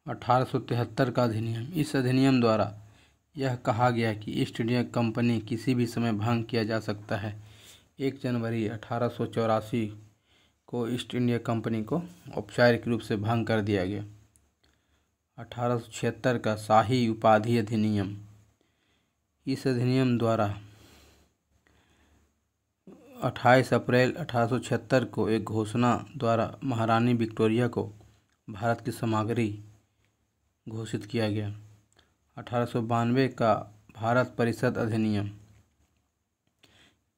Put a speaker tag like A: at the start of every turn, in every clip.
A: 1873 का अधिनियम। इस अधिनियम द्वारा यह कहा गया कि ईस्ट इंडिया कंपनी किसी भी समय भंग किया जा सकता है। 1 जनवरी 1884 को ईस्ट इंडिया कंपनी को औपचारिक रूप से भंग कर दिया गया। 1876 का शाही उपाधि अधिनियम। इस अधिनियम द्वारा 28 अप्रैल 1876 को एक घोषणा द्वारा महारानी विक्टोरिया को भारत की सामग्री घोषित किया गया। 1892 का भारत परिषद अधिनियम।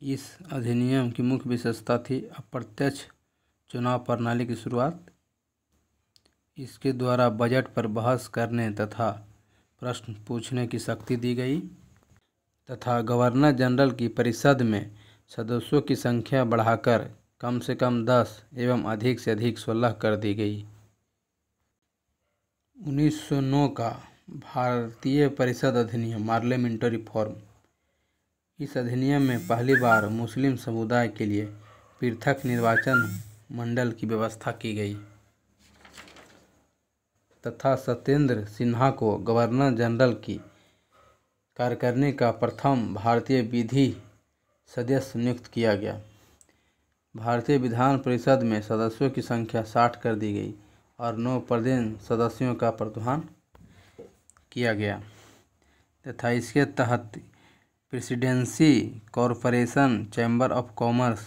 A: इस अधिनियम की मुख्य विशेषता थी अप्रत्यक्ष चुनाव प्रणाली की शुरुआत। इसके द्वारा बजट पर बहस करने तथा प्रश्न पूछने की शक्ति दी गई तथा गवर्नर जनरल की परिषद में सदस्यों की संख्या बढ़ाकर कम से कम 10 एवं अधिक से अधिक 16 कर दी गई। 1909 का भारतीय परिषद अधिनियम पार्लियामेंट्री रिफॉर्म। इस अधिनियम में पहली बार मुस्लिम समुदाय के लिए पृथक निर्वाचन मंडल की व्यवस्था की गई तथा सत्येंद्र सिन्हा को गवर्नर जनरल की कार्यकारिणी का प्रथम भारतीय विधि सदस्य नियुक्त किया गया। भारतीय विधान परिषद में सदस्यों की संख्या 60 कर दी गई और 9 प्रदेश सदस्यों का प्रावधान किया गया तथा इसके तहत presidency, corporation, chamber of commerce,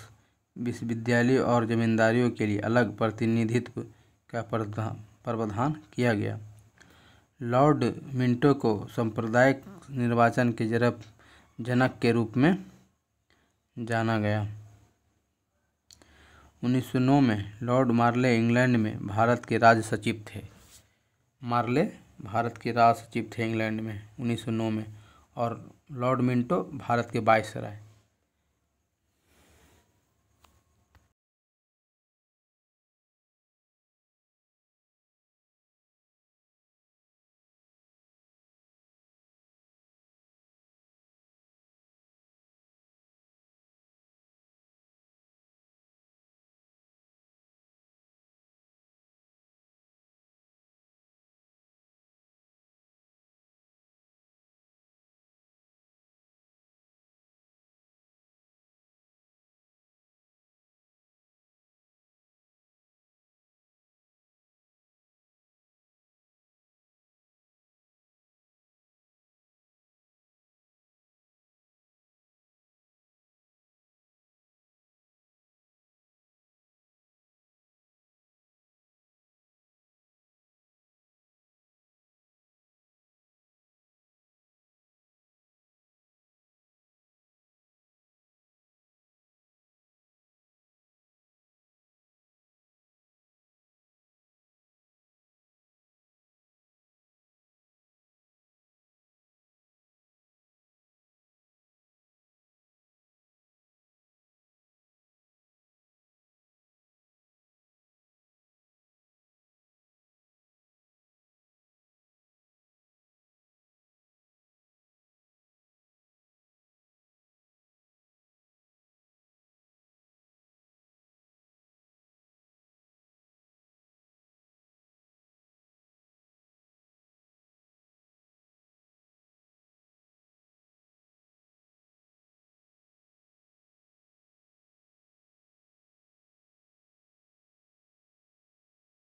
A: विश्वविद्यालयों और जमींदारियों के लिए अलग प्रतिनिधित्व का प्रावधान किया गया। लॉर्ड मिंटो को सांप्रदायिक निर्वाचन के जनक के रूप में जाना गया। 1909 में लॉर्ड मार्ले इंग्लैंड में भारत के राज सचिव थे। मार्ले भारत के राज सचिव थे इंग्लैंड में 1909 में और लॉर्ड मिंटो भारत के वायसराय।